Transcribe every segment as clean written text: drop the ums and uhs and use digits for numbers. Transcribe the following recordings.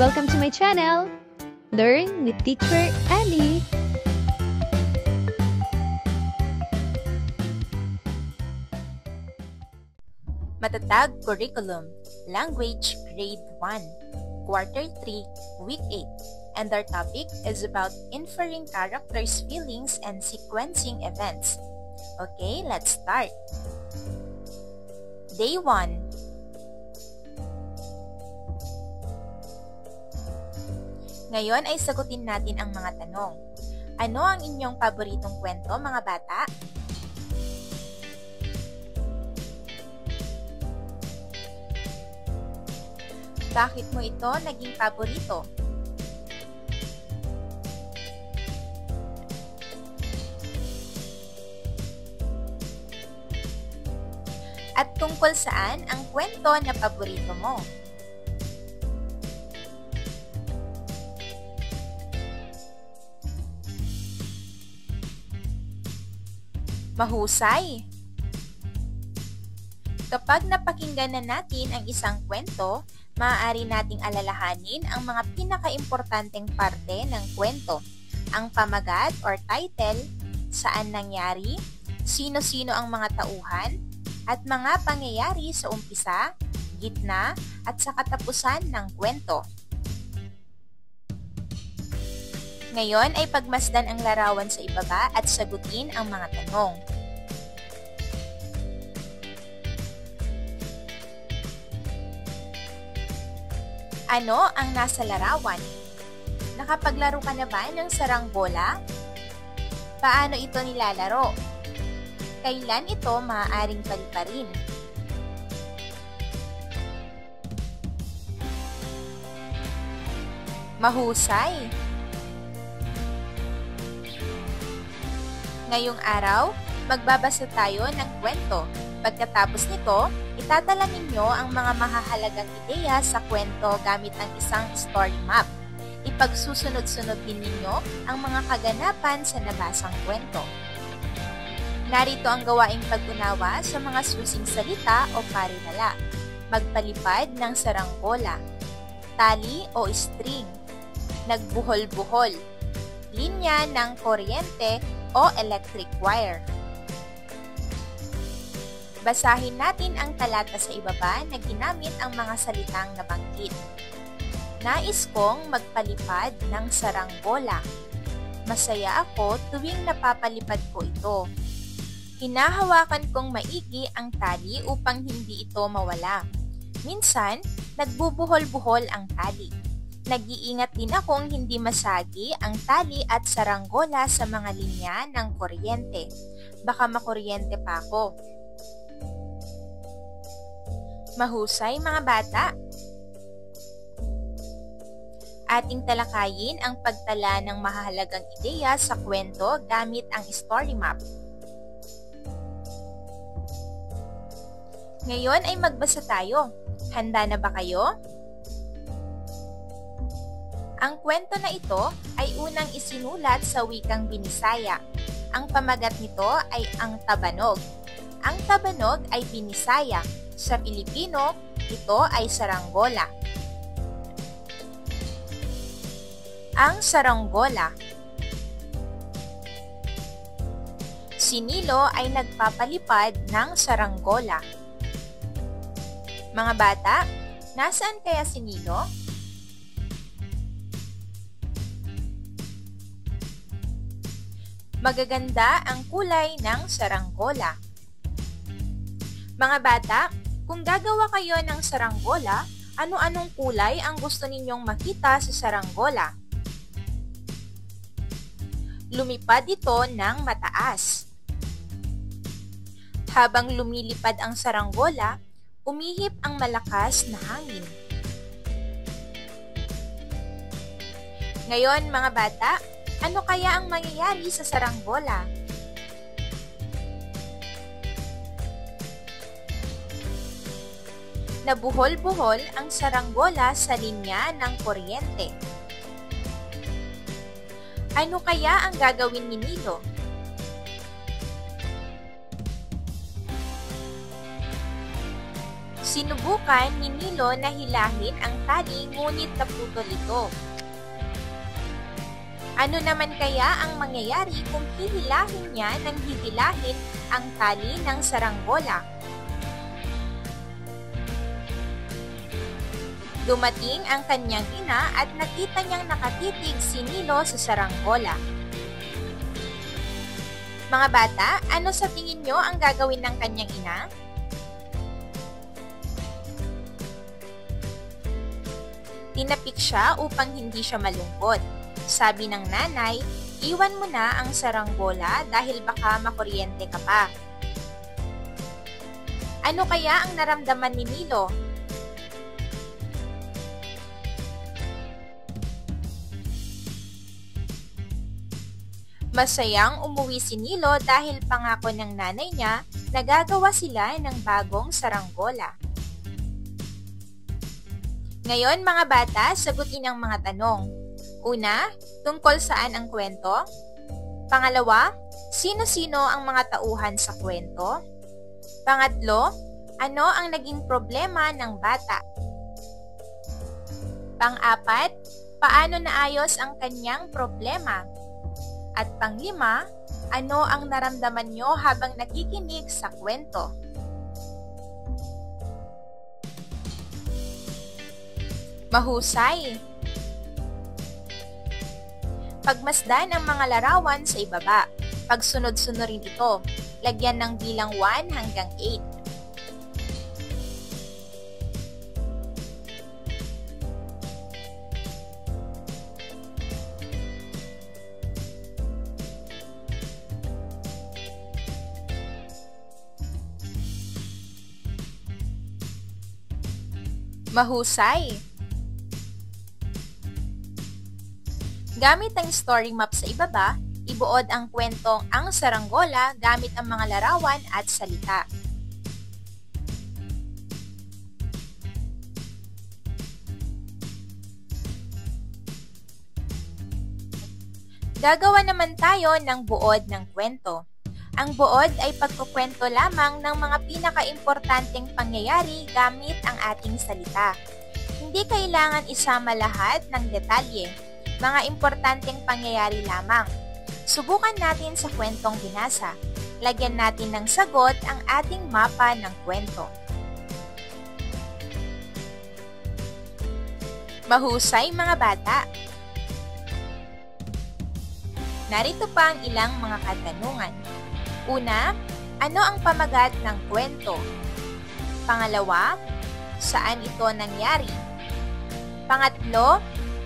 Welcome to my channel, Learn with Teacher Annie. Matatag Curriculum, Language Grade 1, Quarter 3, Week 8, and our topic is about inferring characters' feelings and sequencing events. Okay, let's start. Day 1. Ngayon ay sagutin natin ang mga tanong. Ano ang inyong paboritong kwento, mga bata? Bakit mo ito naging paborito? At tungkol saan ang kwento na paborito mo? Mahusay! Kapag napakinggan na natin ang isang kwento, maaari nating alalahanin ang mga pinakaimportanteng parte ng kwento, ang pamagat or title, saan nangyari, sino-sino ang mga tauhan, at mga pangyayari sa umpisa, gitna, at sa katapusan ng kwento. Ngayon ay pagmasdan ang larawan sa ibaba at sagutin ang mga tanong. Ano ang nasa larawan? Nakapaglaro ka na ba ng saranggola? Paano ito nilalaro? Kailan ito maaaring paliparin? Mahusay! Ngayong araw, magbabasa tayo ng kwento. Pagkatapos nito, itatala ninyo ang mga mahahalagang ideya sa kwento gamit ang isang story map. Ipagsusunod-sunod din ninyo ang mga kaganapan sa nabasang kwento. Narito ang gawaing pag-unawa sa mga susing salita o parinala. Magpalipad ng saranggola, tali o string, nagbuhol-buhol, linya ng kuryente o electric wire. Basahin natin ang talata sa ibaba na ginamit ang mga salitang nabanggit. Nais kong magpalipad ng saranggola. Masaya ako tuwing napapalipad ko ito. Hinahawakan kong maigi ang tali upang hindi ito mawala. Minsan, nagbubuhol-buhol ang tali. Nag-iingat din akong hindi masagi ang tali at saranggola sa mga linya ng kuryente. Baka makuryente pa ako. Mahusay, mga bata! Ating talakayin ang pagtala ng mahahalagang ideya sa kwento gamit ang story map. Ngayon ay magbasa tayo. Handa na ba kayo? Ang kwento na ito ay unang isinulat sa wikang Binisaya. Ang pamagat nito ay ang Tabanog. Ang Tabanog ay Binisaya. Sa Pilipino, ito ay saranggola. Ang saranggola. Si Nilo ay nagpapalipad ng saranggola. Mga bata, nasaan kaya si Nilo? Magaganda ang kulay ng saranggola. Mga bata, kung gagawa kayo ng saranggola, ano-anong kulay ang gusto ninyong makita sa saranggola? Lumipad ito ng mataas. Habang lumilipad ang saranggola, umihip ang malakas na hangin. Ngayon, mga bata, ano kaya ang mangyayari sa saranggola? Nabuhol-buhol ang saranggola sa linya ng kuryente. Ano kaya ang gagawin ni Nilo? Sinubukan ni Nilo na hilahin ang tali ngunit naputol ito. Ano naman kaya ang mangyayari kung hihilahin niya ng hihilahin ang tali ng saranggola? Dumating ang kanyang ina at nakita niyang nakatitig si Nilo sa saranggola. Mga bata, ano sa tingin niyo ang gagawin ng kanyang ina? Tinapik siya upang hindi siya malungkot. Sabi ng nanay, iwan mo na ang saranggola dahil baka makuryente ka pa. Ano kaya ang naramdaman ni Nilo? Masayang umuwi si Nilo dahil pangako ng nanay niya na gagawa sila ng bagong saranggola. Ngayon mga bata, sagutin ang mga tanong. Una, tungkol saan ang kwento? Pangalawa, sino-sino ang mga tauhan sa kwento? Pangatlo, ano ang naging problema ng bata? Pang-apat, paano naayos ang kanyang problema? At panglima, ano ang naramdaman nyo habang nakikinig sa kwento? Mahusay! Pagmasdan ang mga larawan sa ibaba. Pagsunod-sunurin ito. Lagyan ng bilang 1 hanggang 8. Mahusay! Gamit ang story map sa ibaba, ibuod ang kwentong Ang Saranggola gamit ang mga larawan at salita. Gagawa naman tayo ng buod ng kwento. Ang buod ay pagkukwento lamang ng mga pinakaimportanteng pangyayari gamit ang ating salita. Hindi kailangan isama lahat ng detalye. Mga importanteng pangyayari lamang. Subukan natin sa kwentong binasa. Lagyan natin ng sagot ang ating mapa ng kwento. Mahusay mga bata! Narito pa ang ilang mga katanungan. Una, ano ang pamagat ng kwento? Pangalawa, saan ito nangyari? Pangatlo,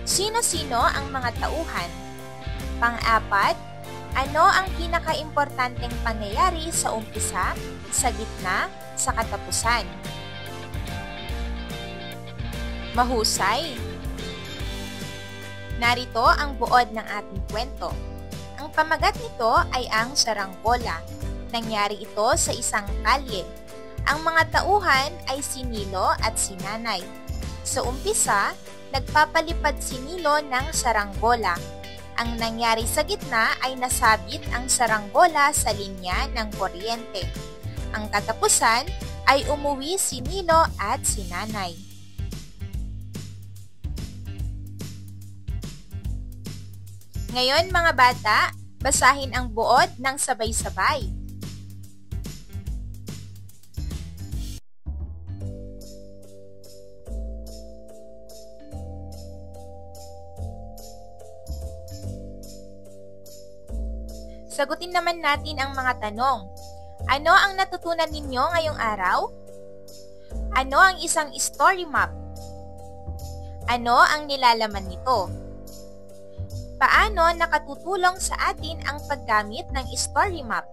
sino-sino ang mga tauhan? Pang-apat, ano ang pinakaimportanteng pangyayari sa umpisa, sa gitna, sa katapusan? Mahusay! Narito ang buod ng ating kwento. Ang pamagat nito ay ang saranggola. Nangyari ito sa isang kalye. Ang mga tauhan ay si Nilo at si Nanay. Sa umpisa, nagpapalipad si Nilo ng saranggola. Ang nangyari sa gitna ay nasabit ang saranggola sa linya ng kuryente. Ang katapusan ay umuwi si Nilo at si Nanay. Ngayon mga bata, basahin ang buod ng sabay-sabay. Sagutin naman natin ang mga tanong. Ano ang natutunan ninyo ngayong araw? Ano ang isang story map? Ano ang nilalaman nito? Paano nakatutulong sa atin ang paggamit ng story map?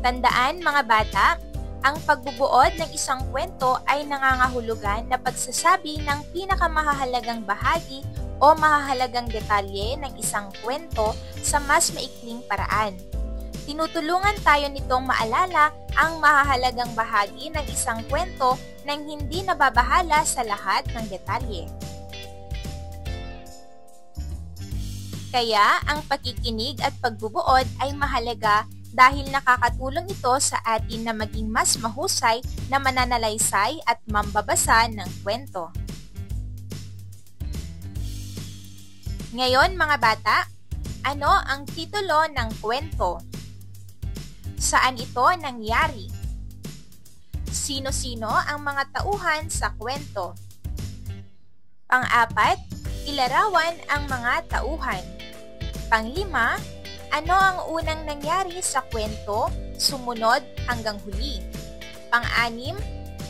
Tandaan mga bata, ang pagbubuod ng isang kwento ay nangangahulugan na pagsasabi ng pinakamahalagang bahagi o mahahalagang detalye ng isang kwento sa mas maikling paraan. Tinutulungan tayo nitong maalala ang mahahalagang bahagi ng isang kwento nang hindi nababahala sa lahat ng detalye. Kaya, ang pakikinig at pagbubuod ay mahalaga dahil nakakatulong ito sa atin na maging mas mahusay na mananalaysay at mambabasa ng kwento. Ngayon mga bata, ano ang titulo ng kwento? Saan ito nangyari? Sino-sino ang mga tauhan sa kwento? Pang-apat, ilarawan ang mga tauhan. Pang-lima, ano ang unang nangyari sa kwento, sumunod hanggang huli? Pang-anim,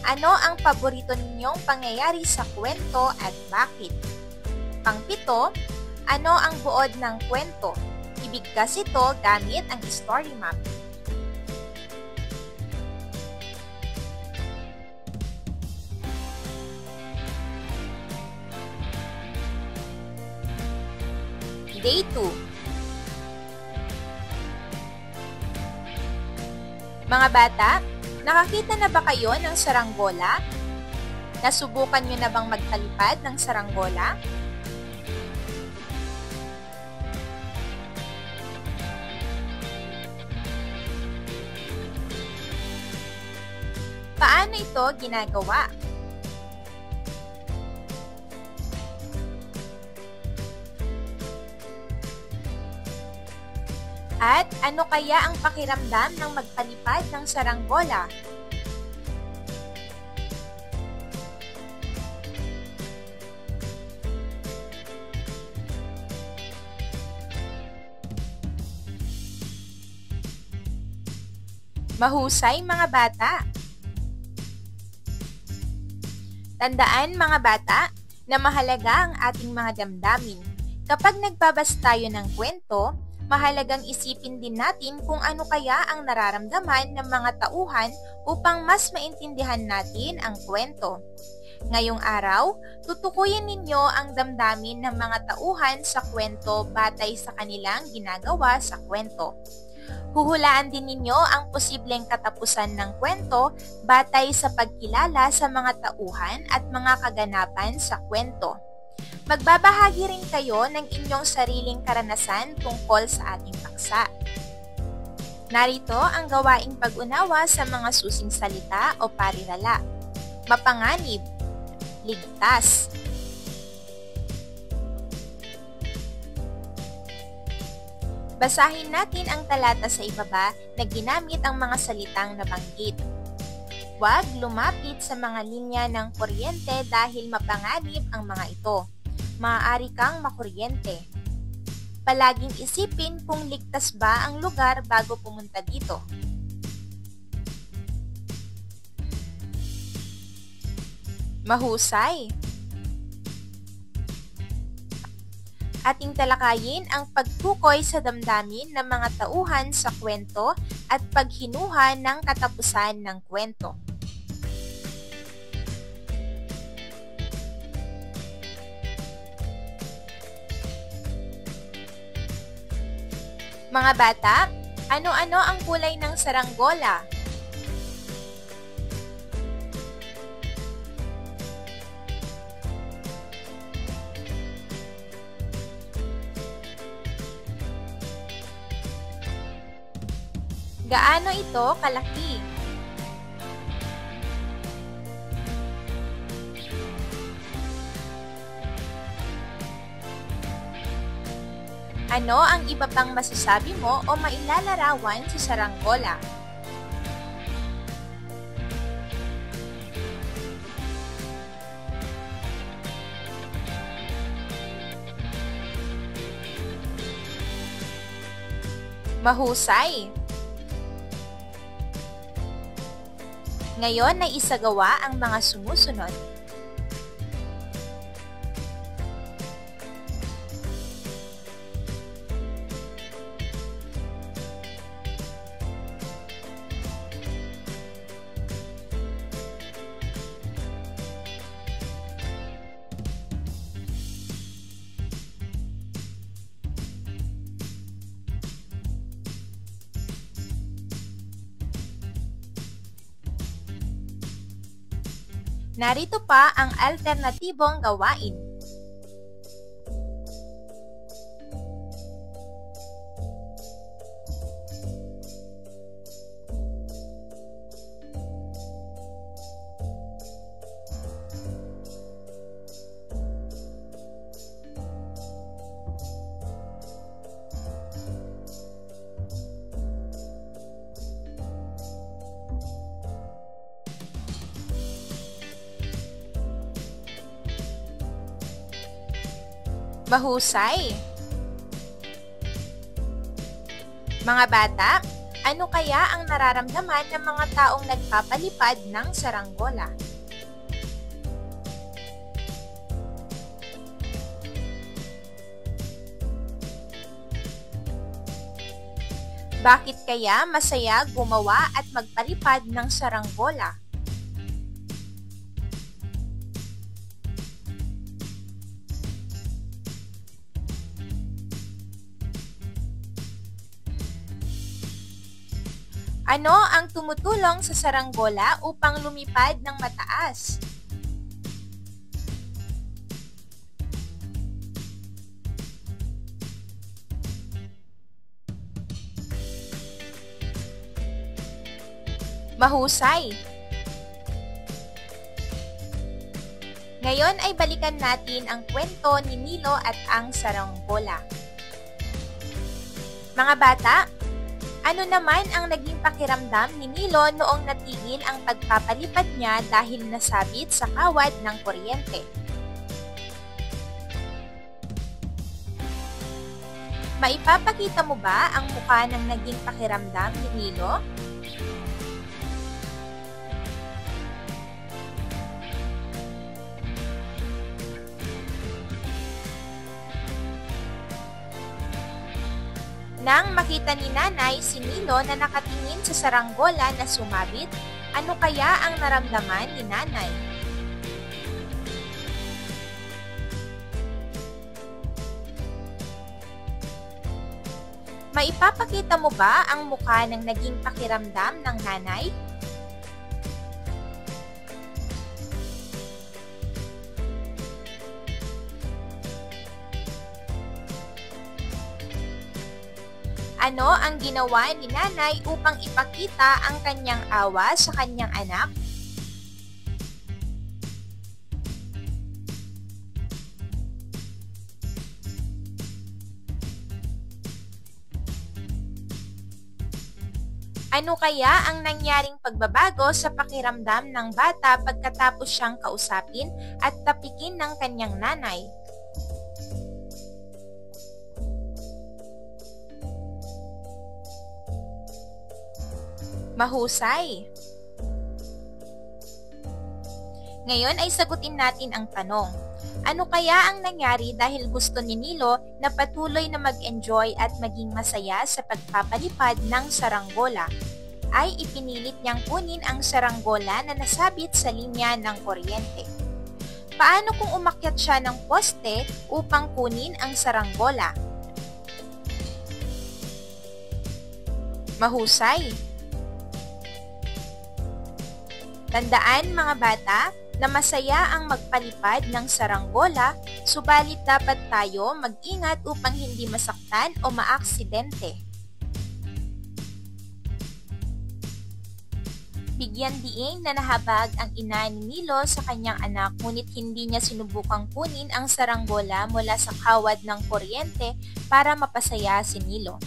ano ang paborito ninyong pangyayari sa kwento at bakit? Pang-pito, ano ang buod ng kwento? Ibigkas ito gamit ang story map. Day 2. Mga bata, nakakita na ba kayo ng saranggola? Nasubukan nyo na bang magpalipad ng saranggola? Paano ito ginagawa? At ano kaya ang pakiramdam ng magpalipad ng saranggola? Mahusay mga bata! Tandaan mga bata na mahalaga ang ating mga damdamin. Kapag nagbabasa tayo ng kwento, mahalagang isipin din natin kung ano kaya ang nararamdaman ng mga tauhan upang mas maintindihan natin ang kwento. Ngayong araw, tutukuyin ninyo ang damdamin ng mga tauhan sa kwento batay sa kanilang ginagawa sa kwento. Huhulaan din ninyo ang posibleng katapusan ng kwento batay sa pagkilala sa mga tauhan at mga kaganapan sa kwento. Magbabahagi rin kayo ng inyong sariling karanasan tungkol sa ating paksa. Narito ang gawaing pag-unawa sa mga susing salita o parirala. Mapanganib, ligtas. Basahin natin ang talata sa ibaba na ginamit ang mga salitang nabanggit. Huwag lumapit sa mga linya ng kuryente dahil mapanganib ang mga ito. Maaari kang makuryente. Palaging isipin kung ligtas ba ang lugar bago pumunta dito. Mahusay. Ating talakayin ang pagtukoy sa damdamin ng mga tauhan sa kwento at paghinuha ng katapusan ng kwento. Mga bata, ano-ano ang kulay ng saranggola? Gaano ito kalaki? Ano ang iba pang masasabi mo o mailalarawan sa saranggola? Mahusay! Ngayon ay isagawa ang mga sumusunod. Narito pa ang alternatibong gawain. Mahusay! Mga bata, ano kaya ang nararamdaman ng mga taong nagpapalipad ng saranggola? Bakit kaya masaya gumawa at magpalipad ng saranggola? Ano ang tumutulong sa saranggola upang lumipad ng mataas? Mahusay! Ngayon ay balikan natin ang kwento ni Nilo at ang saranggola. Mga bata, ano naman ang naging pakiramdam ni Nilo noong natigil ang pagpapalipad niya dahil nasabit sa kawad ng kuryente? Maipapakita mo ba ang mukha ng naging pakiramdam ni Nilo? Nang makita ni Nanay si Nilo na nakatingin sa saranggola na sumabit, ano kaya ang naramdaman ni Nanay? Maipapakita mo ba ang mukha ng naging pakiramdam ng nanay? Ano ang ginawa ni Nanay upang ipakita ang kanyang awa sa kanyang anak? Ano kaya ang nangyaring pagbabago sa pakiramdam ng bata pagkatapos siyang kausapin at tapikin ng kanyang nanay? Mahusay! Ngayon ay sagutin natin ang tanong. Ano kaya ang nangyari dahil gusto ni Nilo na patuloy na mag-enjoy at maging masaya sa pagpapalipad ng saranggola? Ay ipinilit niyang kunin ang saranggola na nasabit sa linya ng kuryente. Paano kung umakyat siya ng poste upang kunin ang saranggola? Mahusay! Tandaan mga bata na masaya ang magpalipad ng saranggola, subalit dapat tayo mag-ingat upang hindi masaktan o maaksidente. Bigyan diin na nahabag ang ina ni Nilo sa kanyang anak ngunit hindi niya sinubukang kunin ang saranggola mula sa kawad ng kuryente para mapasaya si Nilo.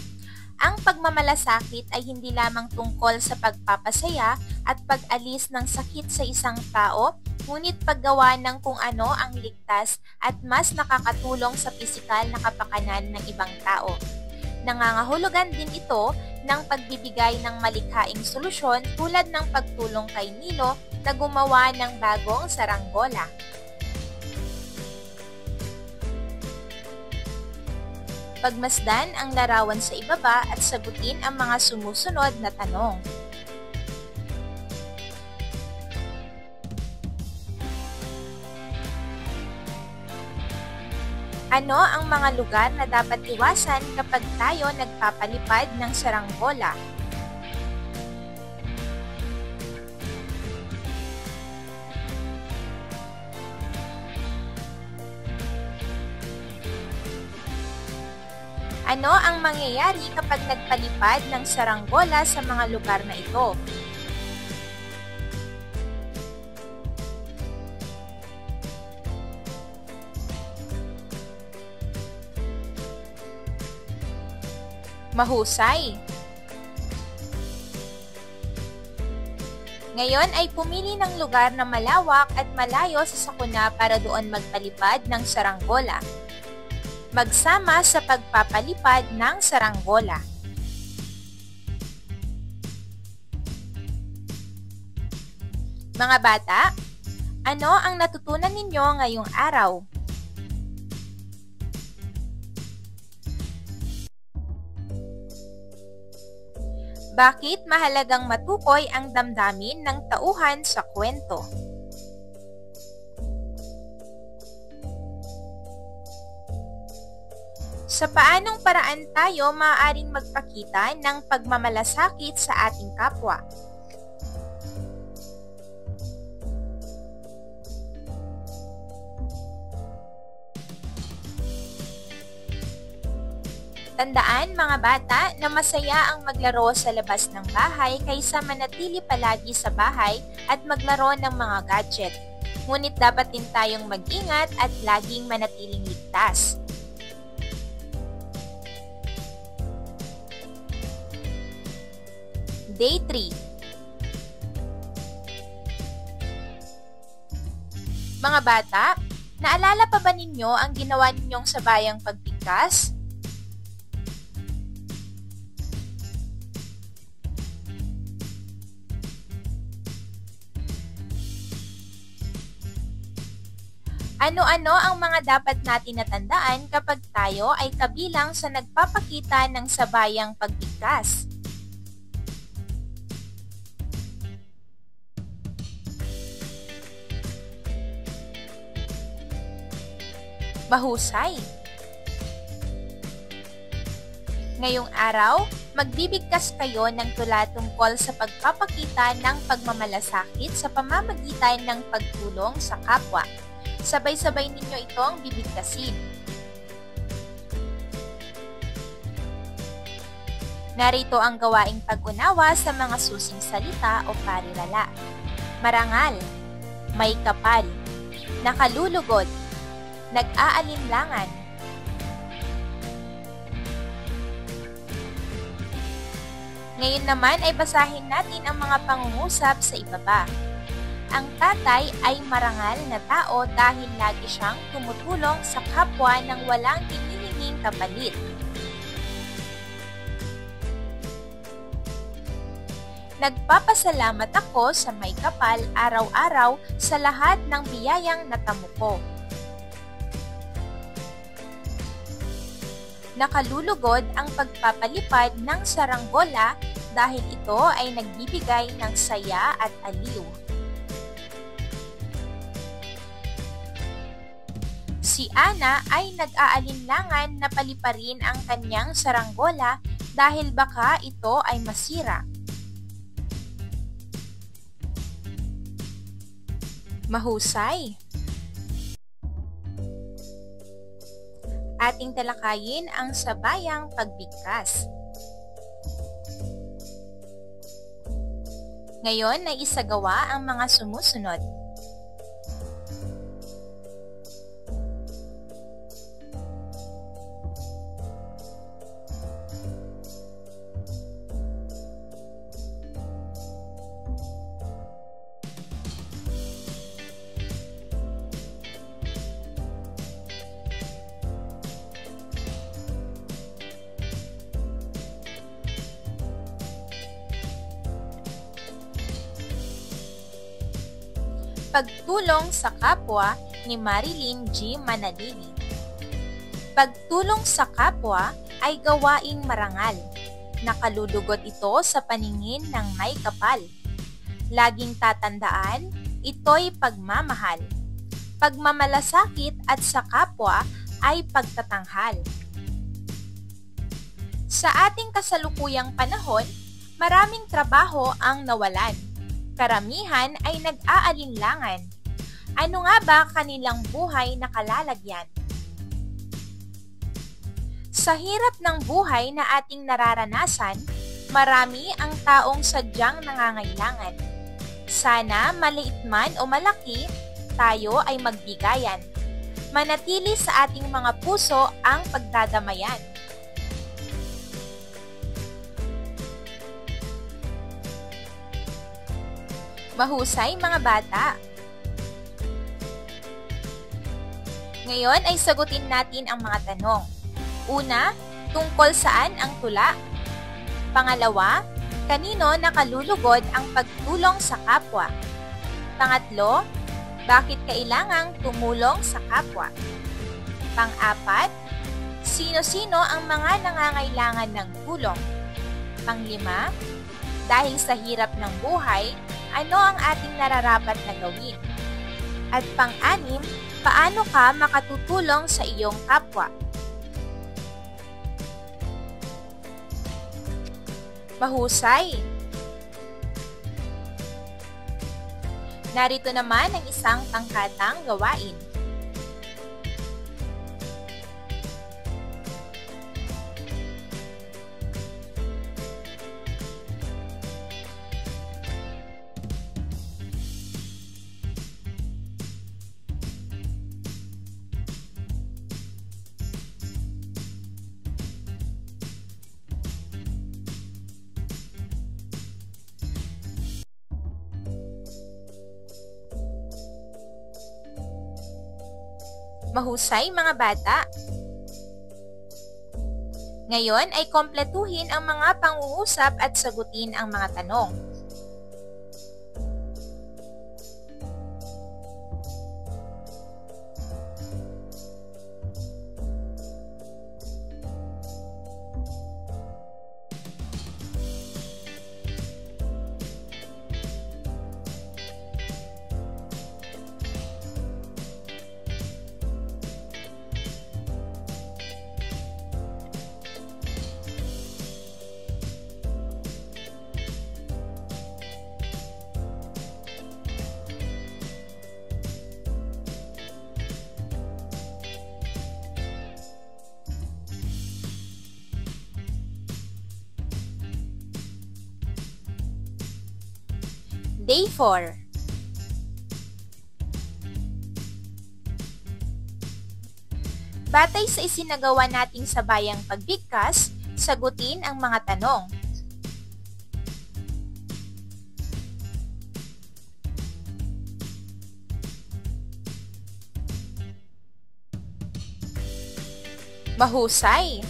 Ang pagmamalasakit ay hindi lamang tungkol sa pagpapasaya at pag-alis ng sakit sa isang tao, ngunit paggawa ng kung ano ang ligtas at mas nakakatulong sa pisikal na kapakanan ng ibang tao. Nangangahulugan din ito ng pagbibigay ng malikhaing solusyon tulad ng pagtulong kay Nilo na gumawa ng bagong saranggola. Pagmasdan ang larawan sa ibaba at sagutin ang mga sumusunod na tanong. Ano ang mga lugar na dapat iwasan kapag tayo nagpapalipad ng saranggola? Ano ang mangyayari kapag nagpalipad ng saranggola sa mga lugar na ito? Mahusay! Ngayon ay pumili ng lugar na malawak at malayo sa sakuna para doon magpalipad ng saranggola. Magsama sa pagpapalipad ng saranggola. Mga bata, ano ang natutunan ninyo ngayong araw? Bakit mahalagang matukoy ang damdamin ng tauhan sa kwento? Sa paanong paraan tayo maaaring magpakita ng pagmamalasakit sa ating kapwa? Tandaan mga bata na masaya ang maglaro sa labas ng bahay kaysa manatili palagi sa bahay at maglaro ng mga gadget. Ngunit dapat din tayong mag-ingat at laging manatiling ligtas. Day 3. Mga bata, naalala pa ba ninyo ang ginawa ninyong sabayang pagbigkas? Ano-ano ang mga dapat natin natandaan kapag tayo ay kabilang sa nagpapakita ng sabayang pagbigkas? Mahusay! Ngayong araw, magbibigkas kayo ng tula tungkol sa pagpapakita ng pagmamalasakit sa pamamagitan ng pagtulong sa kapwa. Sabay-sabay ninyo itong bibigkasin. Narito ang gawaing pag-unawa sa mga susing salita o parirala. Marangal, may kapal, nakalulugod, nag-aalinlangan. Ngayon naman ay basahin natin ang mga pangungusap sa ibaba. Ang tatay ay marangal na tao dahil lagi siyang tumutulong sa kapwa nang walang hinihinging kapalit. Nagpapasalamat ako sa may kapal araw-araw sa lahat ng biyayang natamo ko. Nakalulugod ang pagpapalipad ng saranggola dahil ito ay nagbibigay ng saya at aliw. Si Ana ay nag-aalinlangan na paliparin ang kanyang saranggola dahil baka ito ay masira. Mahusay! Ating talakayin ang sabayang pagbigkas. Ngayon ay isagawa ang mga sumusunod. Pagtulong sa kapwa ni Marilyn G. Manalili. Pagtulong sa kapwa ay gawaing marangal. Nakalulugot ito sa paningin ng may kapal. Laging tatandaan, ito'y pagmamahal. Pagmamalasakit at sa kapwa ay pagtatanghal. Sa ating kasalukuyang panahon, maraming trabaho ang nawalan. Karamihan ay nag-aalinlangan. Ano nga ba kanilang buhay na kalalagyan? Sa hirap ng buhay na ating nararanasan, marami ang taong sadyang nangangailangan. Sana maliit man o malaki, tayo ay magbigayan. Manatili sa ating mga puso ang pagdadamayan. Mahusay mga bata! Ngayon ay sagutin natin ang mga tanong. Una, tungkol saan ang tula? Pangalawa, kanino nakalulugod ang pagtulong sa kapwa? Pangatlo, bakit kailangang tumulong sa kapwa? Pang-apat, sino-sino ang mga nangangailangan ng tulong? Panglima, dahil sa hirap ng buhay, ano ang ating nararapat na gawin? At pang-anim, paano ka makatutulong sa iyong kapwa? Mahusay! Narito naman ang isang pangkatang gawain. Mahusay mga bata! Ngayon ay kompletuhin ang mga pang-uusap at sagutin ang mga tanong. Day 4. Batay sa isinagawa nating sabayang pagbigkas, sagutin ang mga tanong. Mahusay!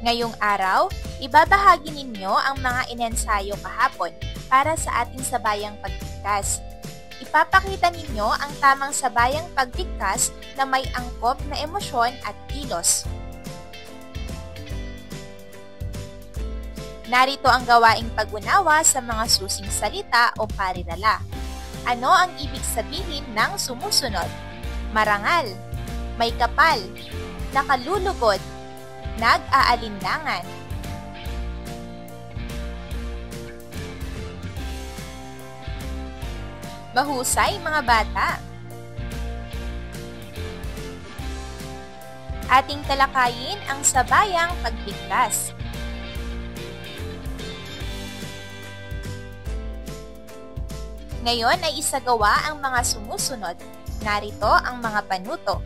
Ngayong araw, ibabahagi ninyo ang mga inensayo kahapon para sa ating sabayang pagbigkas. Ipapakita ninyo ang tamang sabayang pagbigkas na may angkop na emosyon at kilos. Narito ang gawaing pag-unawa sa mga susing salita o parirala. Ano ang ibig sabihin ng sumusunod? Marangal, may kapal, nakalulugod, nag-aalinlangan. Mahusay mga bata! Ating talakayin ang sabayang pagbigkas. Ngayon ay isagawa ang mga sumusunod. Narito ang mga panuto.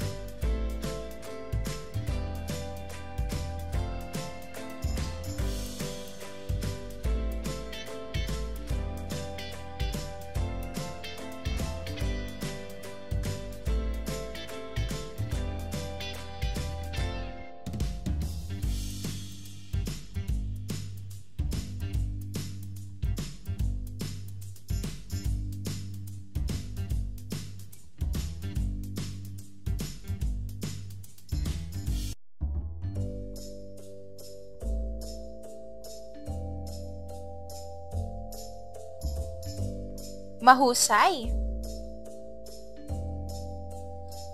Mahusay!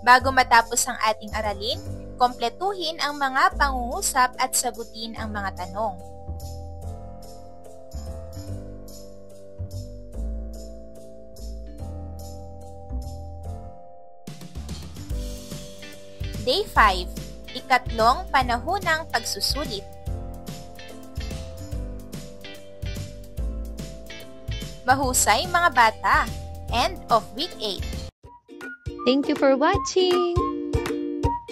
Bago matapos ang ating aralin, kompletuhin ang mga pangungusap at sagutin ang mga tanong. Day 5. Ikatlong panahunang pagsusulit. Mahusay mga bata! End of week 8. Thank you for watching!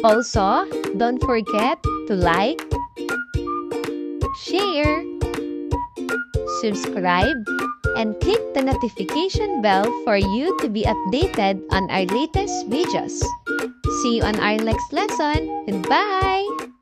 Also, don't forget to like, share, subscribe, and click the notification bell for you to be updated on our latest videos. See you on our next lesson. Goodbye!